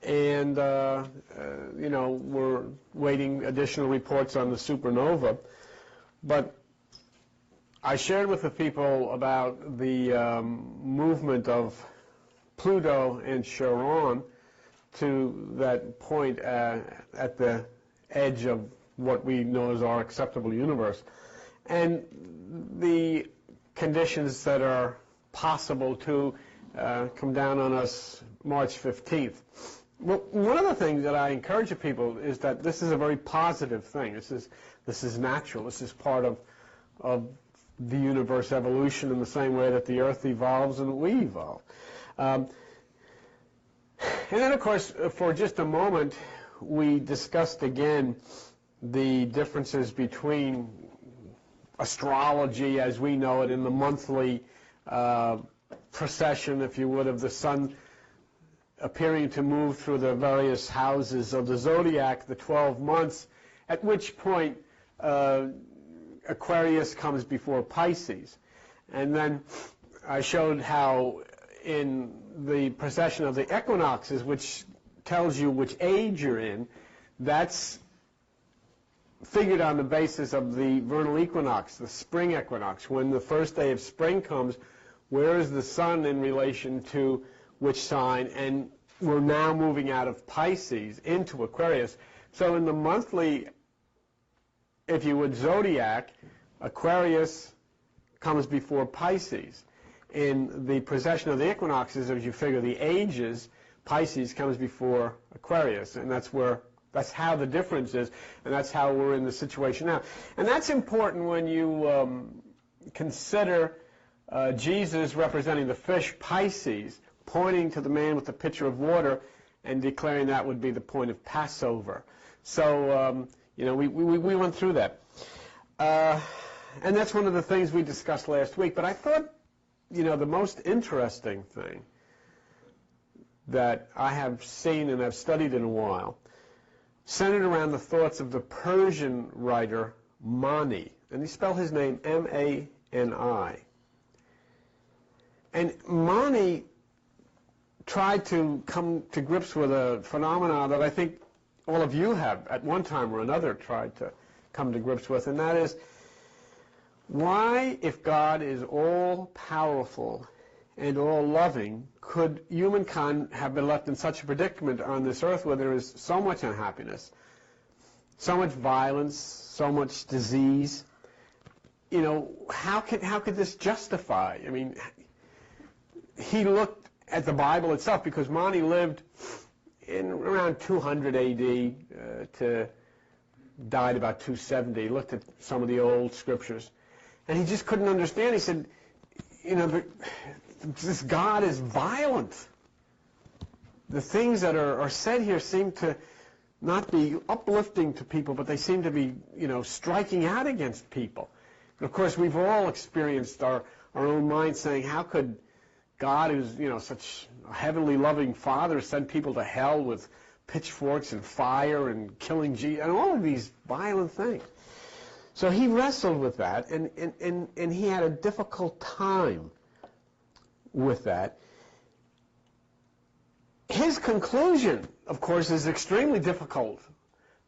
and we're waiting additional reports on the supernova. But I shared with the people about the movement of Pluto and Charon to that point at the edge of what we know as our acceptable universe, and the conditions that are possible to come down on us March 15th. Well, one of the things that I encourage people is that this is a very positive thing. This is natural. This is part of the universe evolution in the same way that the Earth evolves and we evolve. And then, of course, for just a moment, we discussed again the differences between astrology as we know it in the monthly procession, if you would, of the sun appearing to move through the various houses of the zodiac, the 12 months, at which point Aquarius comes before Pisces. And then I showed how in the procession of the equinoxes, which tells you which age you're in, that's figured on the basis of the vernal equinox, the spring equinox. When the first day of spring comes, where is the sun in relation to which sign? And we're now moving out of Pisces into Aquarius. So in the monthly, if you would, zodiac, Aquarius comes before Pisces. In the procession of the equinoxes, as you figure the ages, Pisces comes before Aquarius, and that's how the difference is, and that's how we're in the situation now. And that's important when you consider Jesus representing the fish, Pisces, pointing to the man with the pitcher of water and declaring that would be the point of Passover. So, we went through that. And that's one of the things we discussed last week. But I thought, the most interesting thing that I have seen and have studied in a while centered around the thoughts of the Persian writer Mani. And he spelled his name M-A-N-I. And Mani tried to come to grips with a phenomenon that I think all of you have at one time or another tried to come to grips with, and that is, why, if God is all-powerful and all-loving, could humankind have been left in such a predicament on this earth where there is so much unhappiness, so much violence, so much disease? How could this justify? I mean, he looked at the Bible itself, because Mani lived in around 200 A.D. To died about 270. He looked at some of the old scriptures, and he just couldn't understand. He said, this God is violent. The things that are said here seem to not be uplifting to people, but they seem to be, striking out against people. And of course, we've all experienced our own mind saying, how could God, who's, such a heavenly loving Father, send people to hell with pitchforks and fire and killing Jesus, and all of these violent things? So he wrestled with that, and he had a difficult time with that. His conclusion, of course, is extremely difficult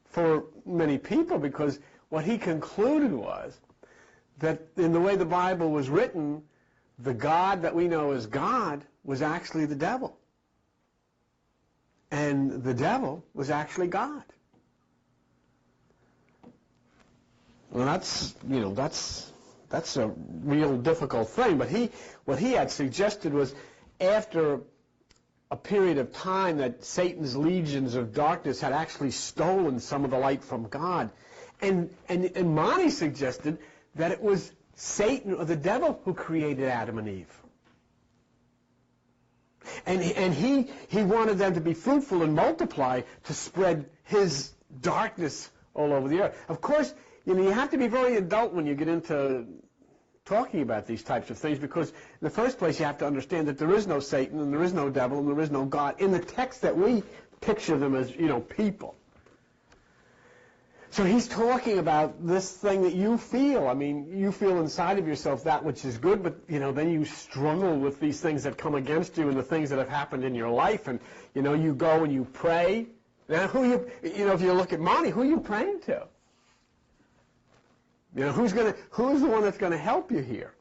for many people, because what he concluded was that in the way the Bible was written, the God that we know as God was actually the devil. And the devil was actually God. Well, that's a real difficult thing. But what he had suggested was, after a period of time that Satan's legions of darkness had actually stolen some of the light from God, and Mani suggested that it was Satan or the devil who created Adam and Eve. And he wanted them to be fruitful and multiply, to spread his darkness all over the earth. Of course, you have to be very adult when you get into talking about these types of things, because in the first place you have to understand that there is no Satan and there is no devil and there is no God in the text that we picture them as, people. So he's talking about this thing that you feel. I mean, you feel inside of yourself that which is good, but, then you struggle with these things that come against you and the things that have happened in your life. And, you go and you pray. Now, if you look at Monty, who are you praying to? Who's the one that's going to help you here?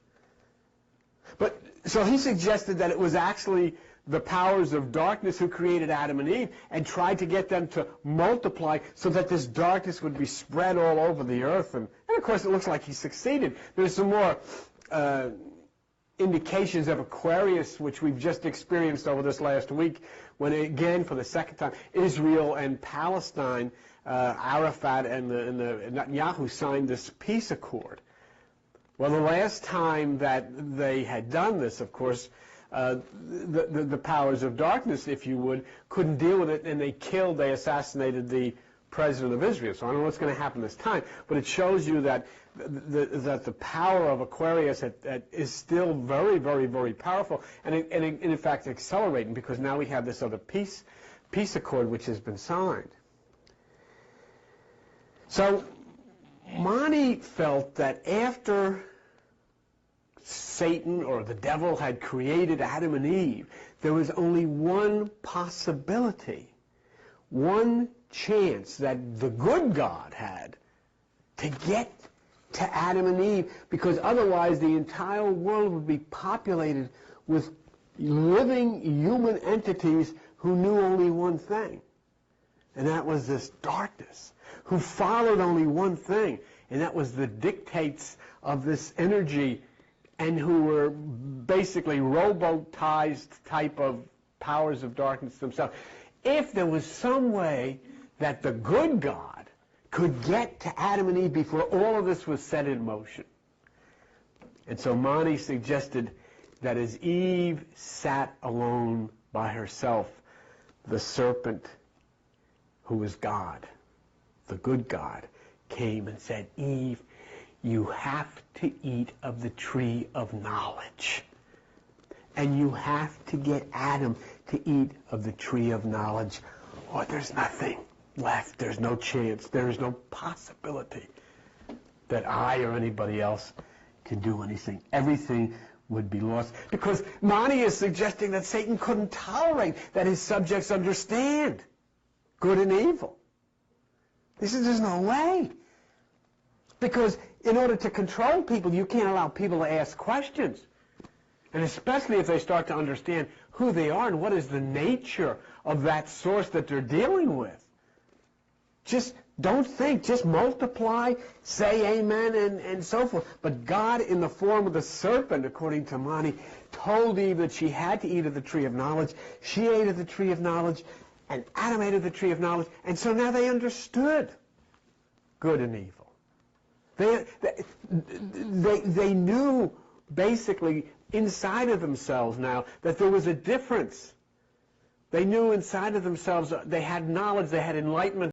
But, so he suggested that it was actually the powers of darkness who created Adam and Eve and tried to get them to multiply so that this darkness would be spread all over the earth. And of course, it looks like he succeeded. There's some more indications of Aquarius, which we've just experienced over this last week, when again, for the second time, Israel and Palestine, Arafat and the Netanyahu signed this peace accord. Well, the last time that they had done this, of course, the powers of darkness, if you would, couldn't deal with it, and they assassinated the president of Israel. So I don't know what's going to happen this time, but it shows you that the power of Aquarius is still very, very, very powerful, and in fact accelerating, because now we have this other peace accord which has been signed. So Mani felt that after Satan or the devil had created Adam and Eve, there was only one possibility, one chance that the good God had to get to Adam and Eve, because otherwise the entire world would be populated with living human entities who knew only one thing, and that was this darkness, who followed only one thing, and that was the dictates of this energy, and who were basically robotized type of powers of darkness themselves. If there was some way that the good God could get to Adam and Eve before all of this was set in motion. And so Mani suggested that as Eve sat alone by herself, the serpent, who was God, the good God, came and said, Eve, you have to eat of the tree of knowledge. And you have to get Adam to eat of the tree of knowledge, or there's nothing left. There's no chance. There is no possibility that I or anybody else can do anything. Everything would be lost. Because Mani is suggesting that Satan couldn't tolerate that his subjects understand good and evil. He says there's no way. Because in order to control people, you can't allow people to ask questions. And especially if they start to understand who they are and what is the nature of that source that they're dealing with. Just don't think, just multiply, say amen, and so forth. But God, in the form of the serpent, according to Mani, told Eve that she had to eat of the tree of knowledge. She ate of the tree of knowledge, and Adam ate of the tree of knowledge. And so now they understood good and evil. They knew, basically, inside of themselves now, that there was a difference. They knew inside of themselves, they had knowledge, they had enlightenment.